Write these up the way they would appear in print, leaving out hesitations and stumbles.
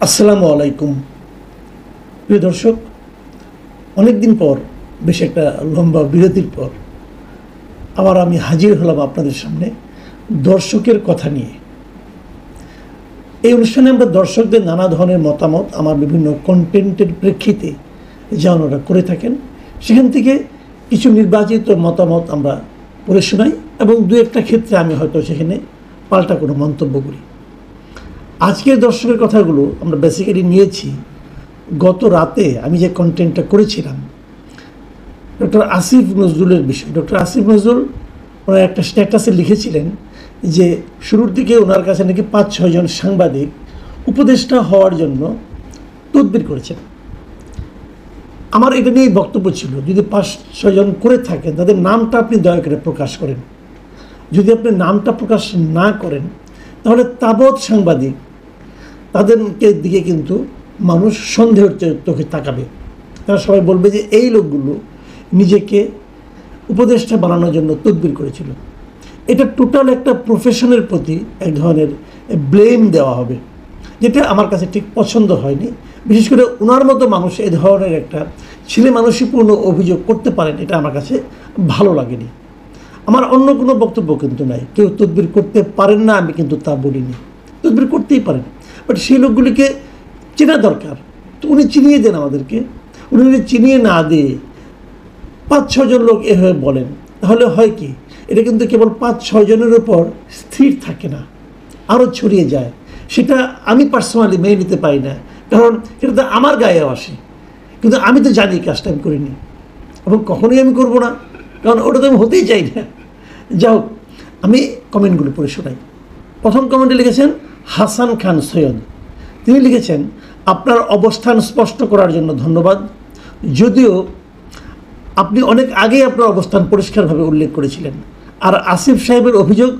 আসসালামু আলাইকুম প্রিয় দর্শক, অনেকদিন পর, বেশ একটা লম্বা বিরতির পর আবার আমি হাজির হলাম আপনাদের সামনে দর্শকের কথা নিয়ে। এই অনুষ্ঠানে আমরা দর্শকদের নানা ধরনের মতামত আমার বিভিন্ন কন্টেন্টের প্রেক্ষিতে যা ওনারা করে থাকেন সেখান থেকে কিছু নির্বাচিত মতামত আমরা পড়ে শোনাই এবং দু একটা ক্ষেত্রে আমি হয়তো সেখানে পাল্টা কোনো মন্তব্য করি। আজকের দর্শকের কথাগুলো আমরা বেসিক্যালি নিয়েছি গত রাতে আমি যে কন্টেন্টটা করেছিলাম ডক্টর আসিফ নজরুলের বিষয়। ডক্টর আসিফ নজরুল ওনার একটা স্ট্যাটাসে লিখেছিলেন যে শুরুর দিকে ওনার কাছে নাকি ৫-৬ জন সাংবাদিক উপদেষ্টা হওয়ার জন্য তদবির করেছেন। আমার এটা নিয়েই বক্তব্য ছিল, যদি ৫-৬ জন করে থাকেন তাদের নামটা আপনি দয়া করে প্রকাশ করেন। যদি আপনি নামটা প্রকাশ না করেন তাহলে তাবৎ সাংবাদিক তাদেরকে দিকে কিন্তু মানুষ সন্দেহের চোখে তাকাবে। তারা সবাই বলবে যে এই লোকগুলো নিজেকে উপদেষ্টা বানানোর জন্য তদবির করেছিল। এটা টোটাল একটা প্রফেশনের প্রতি এক ধরনের ব্লেম দেওয়া হবে, যেটা আমার কাছে ঠিক পছন্দ হয়নি। বিশেষ করে ওনার মতো মানুষ এ ধরনের একটা ছেলে মানুষীপূর্ণ অভিযোগ করতে পারেন, এটা আমার কাছে ভালো লাগেনি। আমার অন্য কোনো বক্তব্য কিন্তু নাই। কেউ তদবির করতে পারেন না আমি কিন্তু তা বলিনি, তদবির করতেই পারেন, বাট সেই লোকগুলিকে চেনা দরকার। তো উনি চিনিয়ে দেন আমাদেরকে। উনি যদি চিনিয়ে না দিয়ে ৫-৬ জন লোক এভাবে বলেন তাহলে হয় কি, এটা কিন্তু কেবল ৫-৬ জনের উপর স্থির থাকে না, আরও ছড়িয়ে যায়। সেটা আমি পার্সোনালি মেনে নিতে পারি না, কারণ সেটা তো আমার গায়ে আসে। কিন্তু আমি তো জানি কাজটা আমি করিনি এবং কখনোই আমি করব না, কারণ ওটা তো আমি হতেই চাই না। যাও, আমি কমেন্টগুলো পড়ে শোনাই। প্রথম কমেন্টে লিখেছেন হাসান খান সৈয়দ। তিনি লিখেছেন, আপনার অবস্থান স্পষ্ট করার জন্য ধন্যবাদ। যদিও আপনি অনেক আগেই আপনার অবস্থান পরিষ্কারভাবে উল্লেখ করেছিলেন, আর আসিফ সাহেবের অভিযোগ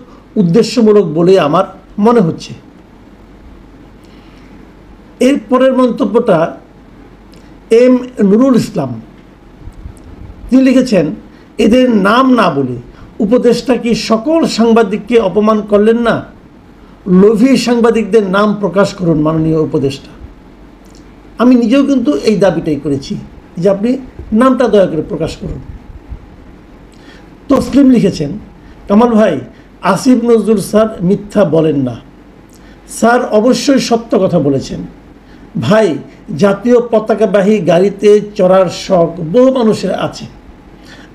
উদ্দেশ্যমূলক বলে আমার মনে হচ্ছে। এর পরের মন্তব্যটা এম নুরুল ইসলাম। তিনি লিখেছেন, এদের নাম না বলে উপদেষ্টা কি সকল সাংবাদিককে অপমান করলেন না? লোভী সাংবাদিকদের নাম প্রকাশ করুন মাননীয় উপদেষ্টা। আমি নিজেও কিন্তু এই দাবিটাই করেছি যে আপনি নামটা দয়া করে প্রকাশ করুন। তসলিম লিখেছেন, কামাল ভাই, আসিফ নজরুল স্যার মিথ্যা বলেন না। স্যার অবশ্যই সত্য কথা বলেছেন। ভাই, জাতীয় পতাকাবাহী গাড়িতে চড়ার শখ বহু মানুষের আছে।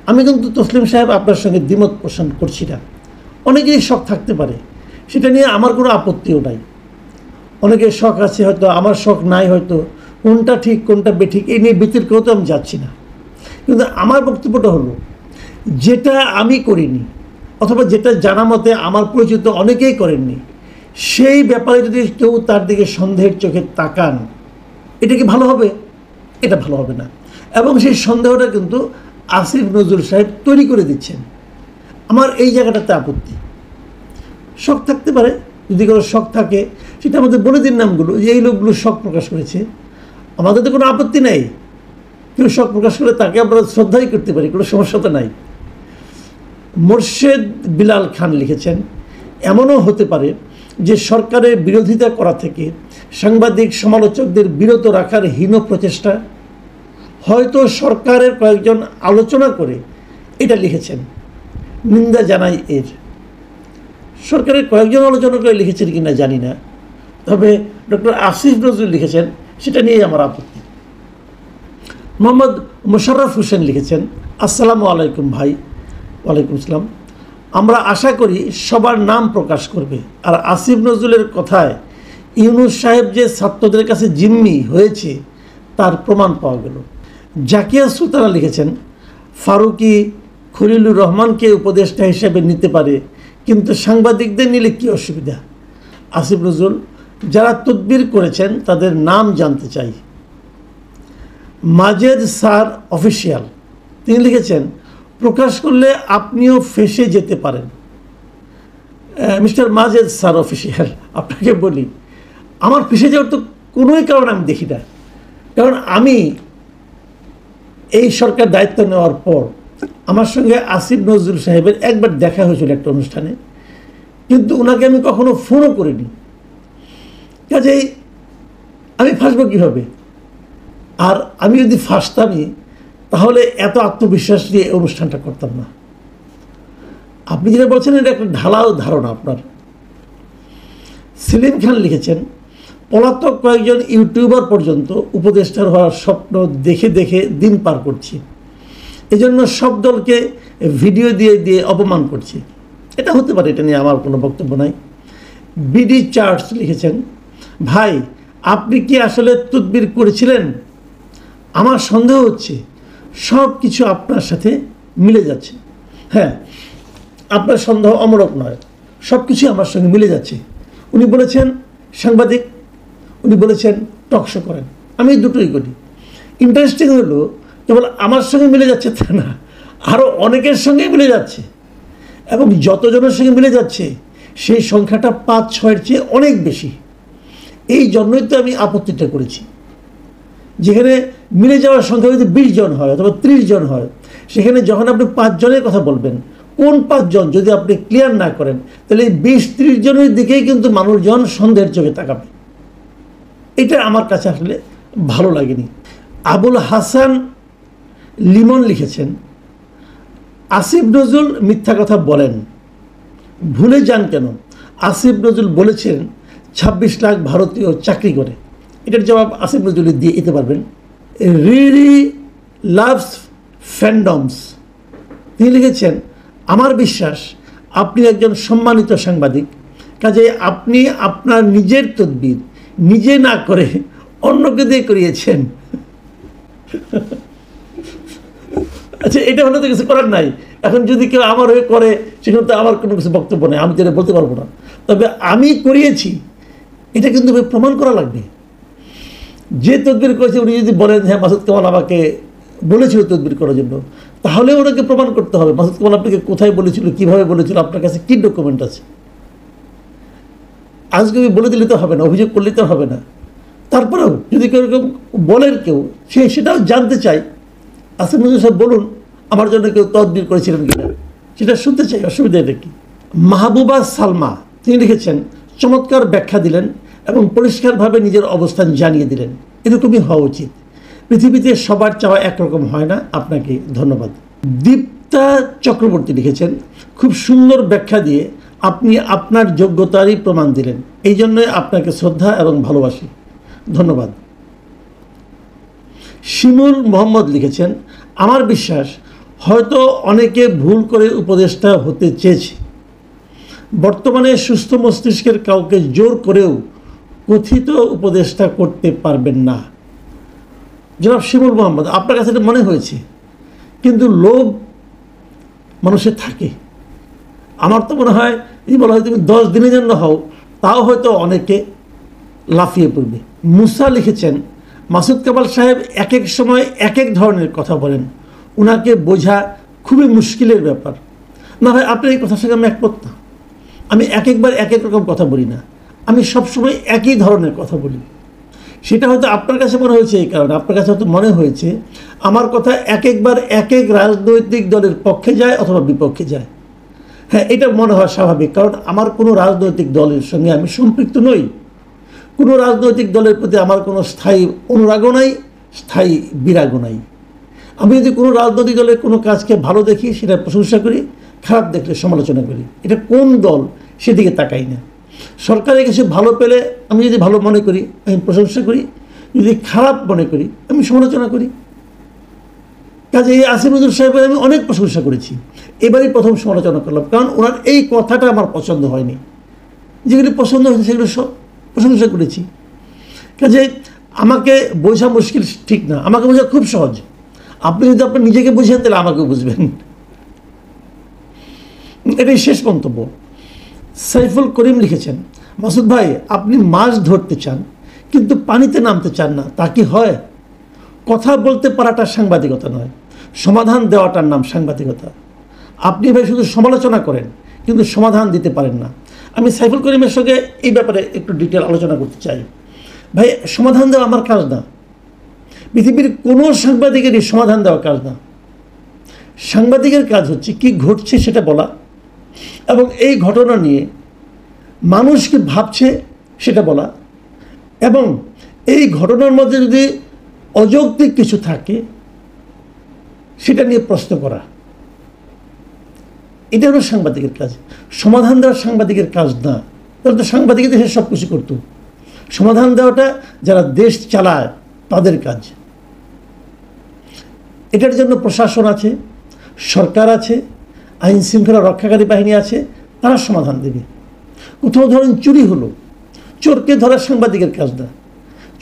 আমি কিন্তু তসলিম সাহেব আপনার সঙ্গে দ্বিমত পোষণ করছি না। অনেকেরই শখ থাকতে পারে, সেটা নিয়ে আমার কোনো আপত্তিও নাই। অনেকের শখ আছে, হয়তো আমার শখ নাই, হয়তো কোনটা ঠিক কোনটা বেঠিক এই নিয়ে বিতর্কেও তো আমি যাচ্ছি না। কিন্তু আমার বক্তব্যটা হলো, যেটা আমি করিনি অথবা যেটা জানা মতে আমার পরিচিত অনেকেই করেননি, সেই ব্যাপারে যদি কেউ তার দিকে সন্দেহের চোখে তাকান, এটা কি ভালো হবে? এটা ভালো হবে না। এবং সেই সন্দেহটা কিন্তু আসিফ নজরুল সাহেব তৈরি করে দিচ্ছেন। আমার এই জায়গাটাতে আপত্তি। শখ থাকতে পারে, যদি কোনো শখ থাকে সেটা আমাদের বলে দিন নামগুলো, যে এই লোকগুলো শখ প্রকাশ করেছে। আমাদের তো কোনো আপত্তি নেই, কেউ শখ প্রকাশ করে তাকে আমরা শ্রদ্ধাই করতে পারি, কোনো সমস্যা তো নাই। মোর্শেদ বিলাল খান লিখেছেন, এমনও হতে পারে যে সরকারের বিরোধিতা করা থেকে সাংবাদিক সমালোচকদের বিরত রাখার হীন প্রচেষ্টা। হয়তো সরকারের কয়েকজন আলোচনা করে এটা লিখেছেন, নিন্দা জানাই এর। সরকারের কয়েকজন আলোচনা করে লিখেছেন কিনা জানি না, তবে ডক্টর আসিফ নজরুল লিখেছেন, সেটা নিয়েই আমার আপত্তি। মোহাম্মদ মোশাররফ হোসেন লিখেছেন, আসসালামু আলাইকুম ভাই। ওয়ালাইকুম আসসালাম। আমরা আশা করি সবার নাম প্রকাশ করবে। আর আসিফ নজরুলের কথায় ইউনূস সাহেব যে ছাত্রদের কাছে জিম্মি হয়েছে তার প্রমাণ পাওয়া গেল। জাকিয়া সুলতানা লিখেছেন, ফারুকি খলিলুর রহমানকে উপদেষ্টা হিসেবে নিতে পারে, কিন্তু সাংবাদিকদের নিলে কী অসুবিধা? আসিফ নজরুল, যারা তদবির করেছেন তাদের নাম জানতে চাই। মাজেদ স্যার অফিসিয়াল, তিনি লিখেছেন, প্রকাশ করলে আপনিও ফেঁসে যেতে পারেন। মিস্টার মাজেদ স্যার অফিসিয়াল, আপনাকে বলি, আমার ফেঁসে যাওয়ার তো কোনোই কারণ আমি দেখি না। কারণ আমি এই সরকার দায়িত্ব নেওয়ার পর আমার সঙ্গে আসিফ নজরুল সাহেবের একবার দেখা হয়েছিল একটা অনুষ্ঠানে, কিন্তু ওনাকে আমি কখনো ফোনও করিনি। কাজেই আমি ফাঁসবো কীভাবে? আর আমি যদি ফাঁসতামই তাহলে এত আত্মবিশ্বাস নিয়ে অনুষ্ঠানটা করতাম না। আপনি যেটা বলছেন এটা একটা ঢালাও ধারণা আপনার। সেলিম খান লিখেছেন, পলাতক কয়েকজন ইউটিউবার পর্যন্ত উপদেষ্টার হওয়ার স্বপ্ন দেখে দেখে দিন পার করছি, এজন্য সব দলকে ভিডিও দিয়ে দিয়ে অপমান করছি। এটা হতে পারে, এটা নিয়ে আমার কোনো বক্তব্য নাই। বিডি চার্চ লিখেছেন, ভাই আপনি কি আসলে তদবির করেছিলেন? আমার সন্দেহ হচ্ছে সব কিছু আপনার সাথে মিলে যাচ্ছে। হ্যাঁ, আপনার সন্দেহ অমূলক নয়, সব কিছুই আমার সঙ্গে মিলে যাচ্ছে। উনি বলেছেন সাংবাদিক, উনি বলেছেন টকশো করেন, আমি দুটোই করি। ইন্টারেস্টিং হলো কেবল আমার সঙ্গে মিলে যাচ্ছে তা না, আরও অনেকের সঙ্গে মিলে যাচ্ছে, এবং যতজনের সঙ্গে মিলে যাচ্ছে সেই সংখ্যাটা 5-6-এর চেয়ে অনেক বেশি। এই জন্যই তো আমি আপত্তিটা করেছি। যেখানে মিলে যাওয়ার সংখ্যা যদি 20 জন হয় অথবা 30 জন হয়, সেখানে যখন আপনি 5 জনের কথা বলবেন, কোন 5 জন যদি আপনি ক্লিয়ার না করেন, তাহলে এই 20-30 জনের দিকেই কিন্তু মানুষজন সন্দেহের চোখে তাকাবে। এটা আমার কাছে আসলে ভালো লাগেনি। আবুল হাসান লিমন লিখেছেন, আসিফ নজরুল মিথ্যা কথা বলেন, ভুলে যান কেন? আসিফ নজরুল বলেছেন 26 লাখ ভারতীয় চাকরি করে। এটার জবাব আসিফ নজরুল দিয়ে দিতে পারবেন। রিরি লাভস ফ্যান্ডমস তিনি লিখেছেন, আমার বিশ্বাস আপনি একজন সম্মানিত সাংবাদিক, কাজে আপনি আপনার নিজের তদবির নিজে না করে অন্যকে দিয়ে করিয়েছেন। আচ্ছা, এটা হলে তো কিছু করার নাই। এখন যদি কেউ আমার হয়ে করে, সেখানে তো আমার কোনো কিছু বক্তব্য নেই, আমি যেটা বলতে পারবো না। তবে আমি করিয়েছি এটা কিন্তু প্রমাণ করা লাগবে। যে তদবির করেছে উনি যদি বলেন হ্যাঁ মাসুদ কামাল আমাকে বলেছিল তদবির করার জন্য, তাহলে ওনাকে প্রমাণ করতে হবে মাসুদ কামাল আপনাকে কোথায় বলেছিল, কিভাবে বলেছিল, আপনার কাছে কী ডকুমেন্ট আছে। আজকে আমি বলে দিলে তো হবে না, অভিযোগ করলে তো হবে না। তারপরেও যদি কেউ এরকম বলেন কেউ, সেটাও জানতে চাই। আসিফ নজরুল সাহেব বলুন আমার জন্য কেউ তদবির করেছিলেন কিনা, সেটা শুনতে চাই, অসুবিধা এটা কি? মাহবুবা সালমা তিনি লিখেছেন, চমৎকার ব্যাখ্যা দিলেন এবং পরিষ্কারভাবে নিজের অবস্থান জানিয়ে দিলেন। এরকমই হওয়া উচিত। পৃথিবীতে সবার চাওয়া একরকম হয় না। আপনাকে ধন্যবাদ। দীপ্তা চক্রবর্তী লিখেছেন, খুব সুন্দর ব্যাখ্যা দিয়ে আপনি আপনার যোগ্যতারই প্রমাণ দিলেন, এই জন্যই আপনাকে শ্রদ্ধা এবং ভালোবাসি। ধন্যবাদ। শিমুল মোহাম্মদ লিখেছেন, আমার বিশ্বাস হয়তো অনেকে ভুল করে উপদেষ্টা হতে চেয়েছে। বর্তমানে সুস্থ মস্তিষ্কের কাউকে জোর করেও কথিত উপদেষ্টা করতে পারবেন না। জনাব শিমুল মোহাম্মদ, আপনার কাছে এটা মনে হয়েছে, কিন্তু লোভ মানুষের থাকে। আমার তো মনে হয় এই বলা হয় তুমি 10 দিনের জন্য হও, তাও হয়তো অনেকে লাফিয়ে পড়বে। মুসা লিখেছেন, মাসুদ কামাল সাহেব এক এক সময় এক এক ধরনের কথা বলেন, ওনাকে বোঝা খুবই মুশকিলের ব্যাপার। না ভাই, আপনার এই কথার সঙ্গে আমি একমত না। আমি এক একবার এক এক রকম কথা বলি না, আমি সবসময় একই ধরনের কথা বলি। সেটা হয়তো আপনার কাছে মনে হয়েছে এই কারণে, আপনার কাছে হয়তো মনে হয়েছে আমার কথা এক একবার এক এক রাজনৈতিক দলের পক্ষে যায় অথবা বিপক্ষে যায়। হ্যাঁ, এটা মনে হয় স্বাভাবিক, কারণ আমার কোনো রাজনৈতিক দলের সঙ্গে আমি সম্পৃক্ত নই। কোনো রাজনৈতিক দলের প্রতি আমার কোনো স্থায়ী অনুরাগও নাই, স্থায়ী বিরাগও নাই। আমি যদি কোনো রাজনৈতিক দলের কোনো কাজকে ভালো দেখি সেটা প্রশংসা করি, খারাপ দেখলে সমালোচনা করি। এটা কোন দল সেদিকে তাকাই না। সরকারের কিছু ভালো পেলে আমি যদি ভালো মনে করি আমি প্রশংসা করি, যদি খারাপ মনে করি আমি সমালোচনা করি। কাজে এই আসিফ নজরুল সাহেবের আমি অনেক প্রশংসা করেছি, এবারই প্রথম সমালোচনা করলাম, কারণ ওনার এই কথাটা আমার পছন্দ হয়নি। যেগুলি পছন্দ হয়েছে সেগুলো সব প্রশংসা করেছি। কাজে আমাকে বোঝা মুশকিল ঠিক না, আমাকে বোঝা খুব সহজ। আপনি যদি আপনার নিজেকে বুঝেন তাহলে আমাকেও বুঝবেন। এটাই শেষ মন্তব্য। সাইফুল করিম লিখেছেন, মাসুদ ভাই আপনি মাছ ধরতে চান কিন্তু পানিতে নামতে চান না, তা কি হয়? কথা বলতে পারাটা সাংবাদিকতা নয়, সমাধান দেওয়াটার নাম সাংবাদিকতা। আপনি ভাই শুধু সমালোচনা করেন কিন্তু সমাধান দিতে পারেন না। আমি সাইফুল করিমের সঙ্গে এই ব্যাপারে একটু ডিটেল আলোচনা করতে চাই। ভাই, সমাধান দেওয়া আমার কাজ না, পৃথিবীর কোনো সাংবাদিকেরই সমাধান দেওয়া কাজ না। সাংবাদিকের কাজ হচ্ছে কি ঘটছে সেটা বলা, এবং এই ঘটনা নিয়ে মানুষ কি ভাবছে সেটা বলা, এবং এই ঘটনার মধ্যে যদি অযৌক্তিক কিছু থাকে সেটা নিয়ে প্রশ্ন করা, এটা হলো সাংবাদিকের কাজ। সমাধান দেওয়া সাংবাদিকের কাজ না। তাহলে তো সাংবাদিক দেশে সব কিছু করতো। সমাধান দেওয়াটা যারা দেশ চালায় তাদের কাজ। এটার জন্য প্রশাসন আছে, সরকার আছে, আইন শৃঙ্খলা রক্ষাকারী বাহিনী আছে, তারা সমাধান দেবে। কোথাও ধরেন চুরি হলো, চোরকে ধরা সাংবাদিকের কাজ না,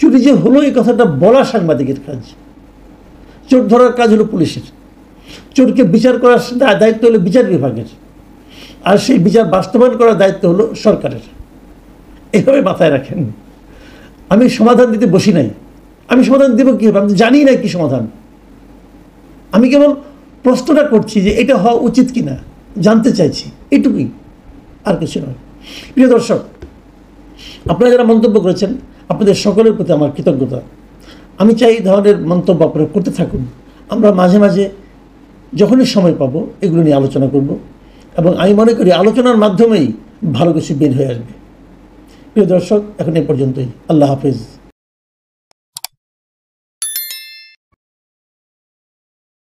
চুরি যে হলো এই কথাটা বলা সাংবাদিকের কাজ। চোর ধরার কাজ হলো পুলিশের, চোরকে বিচার করার দায়িত্ব হলো বিচার বিভাগের, আর সেই বিচার বাস্তবায়ন করার দায়িত্ব হলো সরকারের। এভাবে মাথায় রাখেন। আমি সমাধান দিতে বসি নাই। আমি সমাধান দেবো কীভাবে? আমি জানি না কি সমাধান। আমি কেবল প্রশ্নটা করছি যে এটা হওয়া উচিত কিনা, জানতে চাইছি, এটুকুই, আর কিছু নয়। প্রিয় দর্শক, আপনারা যারা মন্তব্য করেছেন আপনাদের সকলের প্রতি আমার কৃতজ্ঞতা। আমি চাই এই ধরনের মন্তব্য আপনারা করতে থাকুন। আমরা মাঝে মাঝে যখনই সময় পাবো এগুলো নিয়ে আলোচনা করব, এবং আমি মনে করি আলোচনার মাধ্যমেই ভালো কিছু বের হয়ে আসবে। প্রিয় দর্শক, এখন এ পর্যন্তই। আল্লাহ হাফেজ।